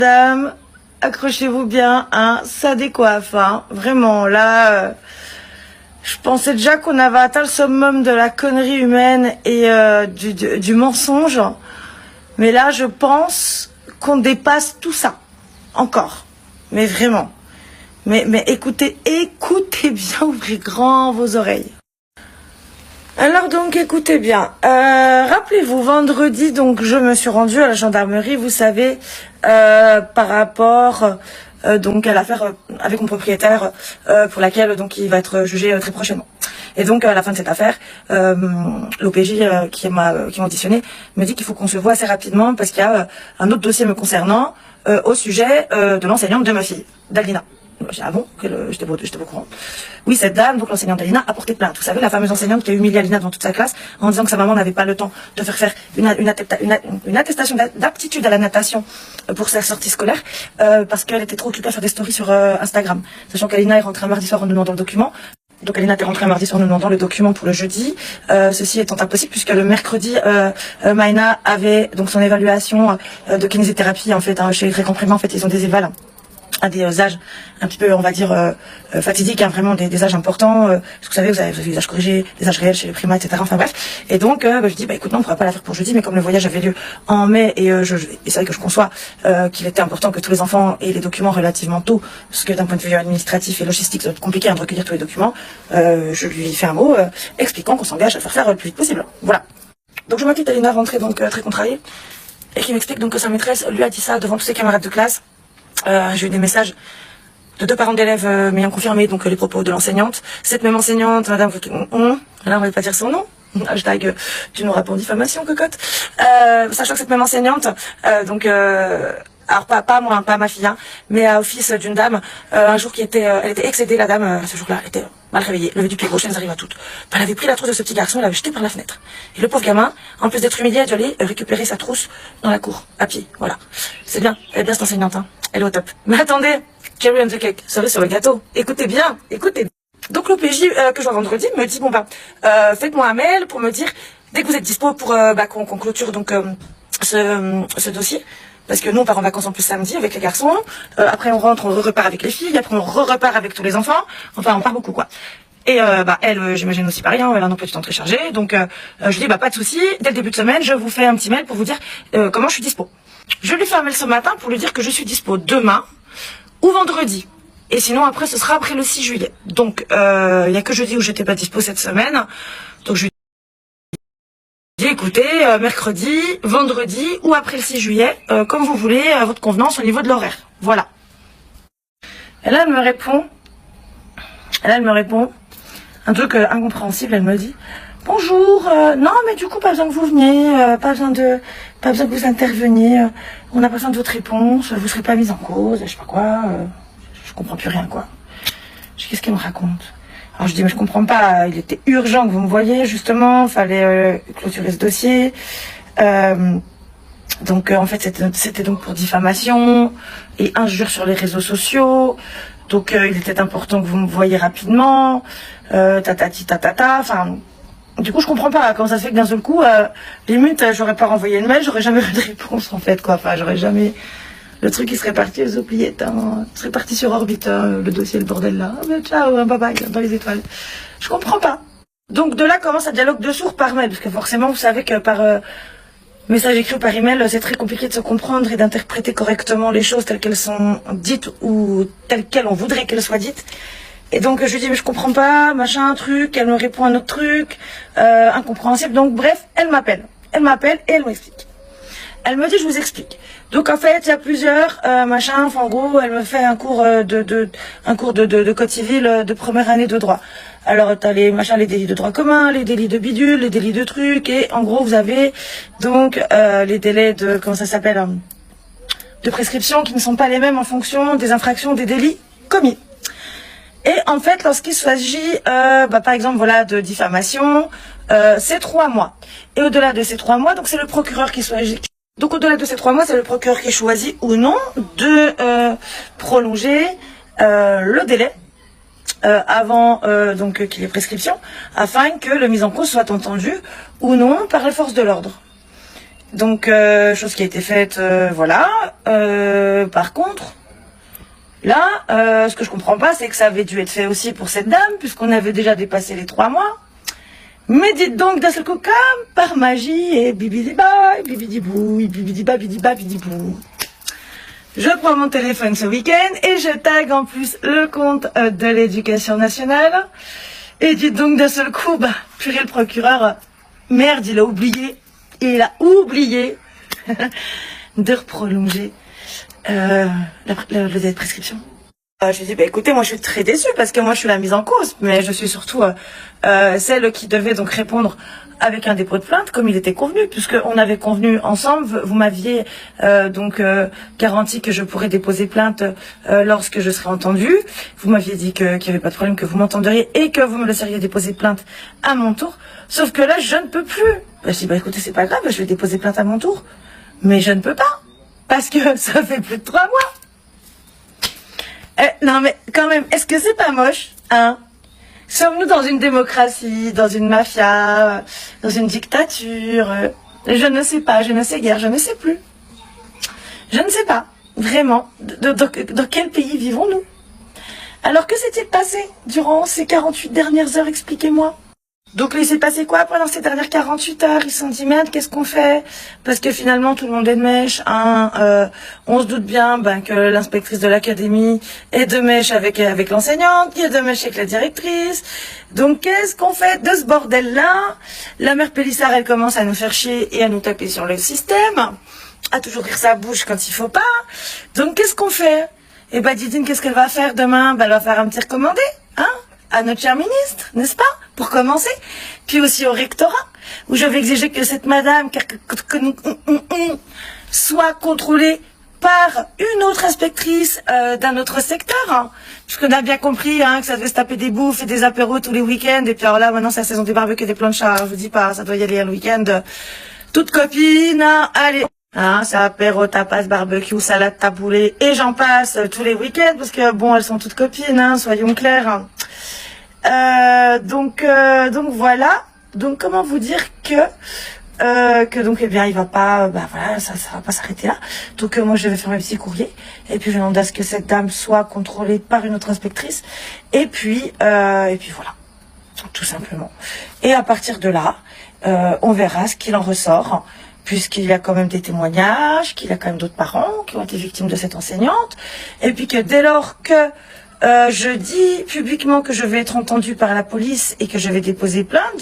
Madame, accrochez-vous bien, hein, ça décoiffe, hein. Vraiment, là, je pensais déjà qu'on avait atteint le summum de la connerie humaine et du mensonge. Mais là, je pense qu'on dépasse tout ça. Encore. Mais vraiment. Mais écoutez bien, ouvrez grand vos oreilles. Alors donc écoutez bien, rappelez-vous vendredi donc je me suis rendue à la gendarmerie, vous savez, par rapport donc à l'affaire avec mon propriétaire pour laquelle donc il va être jugé très prochainement. Et donc à la fin de cette affaire, l'OPJ qui m'a auditionné me dit qu'il faut qu'on se voit assez rapidement parce qu'il y a un autre dossier me concernant au sujet de l'enseignante de ma fille, Dalina. J'ai dit, ah bon, j'étais pas au courant. Oui, cette dame, donc l'enseignante Alina, a porté plainte. Vous savez, la fameuse enseignante qui a humilié Alina devant toute sa classe en disant que sa maman n'avait pas le temps de faire une attestation d'aptitude à la natation pour sa sortie scolaire parce qu'elle était trop occupée à faire des stories sur Instagram. Sachant qu'Alina est rentrée un mardi soir en nous demandant le document. Donc Alina était rentrée un mardi soir en nous demandant le document pour le jeudi. Ceci étant impossible puisque le mercredi, Maïna avait donc son évaluation de kinésithérapie en fait chez Récomprimé. En fait, ils ont des évals à des âges un petit peu, on va dire, fatidiques, hein, vraiment des âges importants. Parce que vous savez, vous avez les âges corrigés, les âges réels chez les primates, etc. Enfin bref. Et donc, je dis, écoute, non, on pourra pas la faire pour jeudi, mais comme le voyage avait lieu en mai, et c'est vrai que je conçois qu'il était important que tous les enfants aient les documents relativement tôt, parce que d'un point de vue administratif et logistique, c'est compliqué de recueillir tous les documents. Je lui fais un mot expliquant qu'on s'engage à le faire le plus vite possible. Voilà. Donc je m'inquiète Alina rentrée donc très contrariée, et qui m'explique donc que sa maîtresse lui a dit ça devant tous ses camarades de classe. J'ai eu des messages de 2 parents d'élèves m'ayant confirmé donc les propos de l'enseignante. Cette même enseignante, madame, là on va pas dire son nom, hashtag tu n'auras pas en diffamation cocotte, sachant que cette même enseignante, alors pas moi, pas ma fille, hein, mais au fils d'une dame, un jour elle était excédée, la dame, ce jour-là, elle était mal réveillée, levée du pied gauche, elles arrivent à toutes. Elle avait pris la trousse de ce petit garçon, elle l'avait jeté par la fenêtre. Et le pauvre gamin, en plus d'être humilié, a dû aller récupérer sa trousse dans la cour, à pied, voilà. C'est bien, elle est bien cette enseignante, hein. Elle est au top. Mais attendez, cherry on the cake, cerise sur le gâteau. Écoutez bien, écoutez. Donc l'OPJ que je vois vendredi me dit, faites-moi un mail pour me dire, dès que vous êtes dispo pour qu'on clôture donc ce dossier. Parce que nous on part en vacances en plus samedi avec les garçons, après on rentre, on repart avec les filles, après on repart avec tous les enfants, enfin on part beaucoup quoi. Et elle, j'imagine aussi pareil, hein, elle a un emploi du temps très chargé, donc je dis pas de souci, dès le début de semaine, je vous fais un petit mail pour vous dire comment je suis dispo. Je lui fais un mail ce matin pour lui dire que je suis dispo demain ou vendredi. Et sinon après ce sera après le 6 juillet. Donc il y a que jeudi où j'étais pas dispo cette semaine. Donc je lui dis écoutez, mercredi, vendredi ou après le 6 juillet, comme vous voulez, à votre convenance au niveau de l'horaire. Voilà. Et là elle me répond un truc incompréhensible, elle me dit bonjour, non mais du coup pas besoin que vous veniez, pas besoin que vous interveniez, on n'a pas besoin de votre réponse, vous serez pas mise en cause, je sais pas quoi, je comprends plus rien quoi. Je dis qu'est-ce qu'elle me raconte? Alors je dis mais je comprends pas, il était urgent que vous me voyiez justement, fallait clôturer ce dossier. Donc en fait c'était donc pour diffamation et injure sur les réseaux sociaux. Donc il était important que vous me voyiez rapidement, enfin. Du coup, je comprends pas comment ça se fait que d'un seul coup, limite, j'aurais pas renvoyé de mail, j'aurais jamais eu de réponse en fait, quoi. Enfin, j'aurais jamais. Le truc, il serait parti aux oubliettes, hein. Il serait parti sur orbite, hein, le dossier, le bordel là. Ah, ben, ciao, bye bye, dans les étoiles. Je comprends pas. Donc de là commence un dialogue de sourds par mail, parce que forcément, vous savez que par message écrit ou par email, c'est très compliqué de se comprendre et d'interpréter correctement les choses telles qu'elles sont dites ou telles qu'elles on voudrait qu'elles soient dites. Et donc je lui dis mais je comprends pas, machin, truc, elle me répond un autre truc, incompréhensible. Donc bref, elle m'appelle et elle m'explique. Elle me dit je vous explique. Donc en fait il y a plusieurs machin, enfin en gros elle me fait un cours de code civil de première année de droit. Alors t'as les machins, les délits de droit commun, les délits de bidule, les délits de trucs, et en gros vous avez donc les délais de comment ça s'appelle de prescription qui ne sont pas les mêmes en fonction des infractions, des délits commis. Et en fait, lorsqu'il s'agit, par exemple, voilà, de diffamation, c'est 3 mois. Et au-delà de ces 3 mois, donc c'est le procureur qui choisit. Donc au-delà de ces 3 mois, c'est le procureur qui choisit ou non de prolonger le délai avant donc qu'il y ait prescription, afin que le mis en cause soit entendu ou non par les forces de l'ordre. Donc, chose qui a été faite, voilà. Par contre, là, ce que je comprends pas, c'est que ça avait dû être fait aussi pour cette dame, puisqu'on avait déjà dépassé les 3 mois. Mais dites donc, d'un seul coup, comme par magie, et bibidi-ba, bibidi-bou, bibidi-ba, bibidi-ba, bibidi-bou. Je prends mon téléphone ce week-end et je tag en plus le compte de l'éducation nationale. Et dites donc, d'un seul coup, purée, le procureur, merde, il a oublié. Il a oublié de prolonger le délai de prescription. Je lui ai dit, écoutez, moi je suis très déçue parce que moi je suis la mise en cause, mais je suis surtout celle qui devait donc répondre avec un dépôt de plainte comme il était convenu, puisqu'on avait convenu ensemble, vous m'aviez garanti que je pourrais déposer plainte lorsque je serais entendue, vous m'aviez dit qu'il n'y avait pas de problème, que vous m'entendriez et que vous me laisseriez déposer plainte à mon tour, sauf que là je ne peux plus. Je dis, écoutez, c'est pas grave, je vais déposer plainte à mon tour, mais je ne peux pas, parce que ça fait plus de 3 mois. Non mais quand même, est-ce que c'est pas moche, hein? Sommes-nous dans une démocratie, dans une mafia, dans une dictature? Je ne sais pas, je ne sais guère, je ne sais plus. Je ne sais pas, vraiment, dans quel pays vivons-nous? Alors que s'est-il passé durant ces 48 dernières heures, expliquez-moi. Donc il s'est passé quoi pendant ces dernières 48 heures? Ils se sont dit merde, qu'est-ce qu'on fait? Parce que finalement tout le monde est de mèche, hein. On se doute bien que l'inspectrice de l'académie est de mèche avec l'enseignante, qui est de mèche avec la directrice. Donc qu'est-ce qu'on fait de ce bordel-là? La mère Pélissard, elle commence à nous faire chier et à nous taper sur le système, à toujours ouvrir sa bouche quand il faut pas. Donc qu'est-ce qu'on fait? Et Didine, qu'est-ce qu'elle va faire demain? Elle va faire un petit recommandé, hein, à notre cher ministre, n'est-ce pas? Pour commencer, puis aussi au rectorat, où je vais exiger que cette madame soit contrôlée par une autre inspectrice d'un autre secteur, hein, puisqu'on a bien compris que ça devait se taper des bouffes et des apéros tous les week-ends, et puis alors là, maintenant c'est la saison des barbecues et des planches, je vous dis pas, ça doit y aller le week-end, toute copine, allez, c'est apéro, tapas, barbecue, salade, taboulé, et j'en passe tous les week-ends, parce que bon, elles sont toutes copines, soyons clairs. Donc voilà. Donc comment vous dire que donc il va pas, voilà, ça va pas s'arrêter là. Donc moi je vais faire mes petits courriers et puis je demande à ce que cette dame soit contrôlée par une autre inspectrice et puis voilà, tout simplement. Et à partir de là, on verra ce qu'il en ressort. Puisqu'il y a quand même des témoignages, qu'il y a quand même d'autres parents qui ont été victimes de cette enseignante, et puis que dès lors que je dis publiquement que je vais être entendue par la police et que je vais déposer plainte,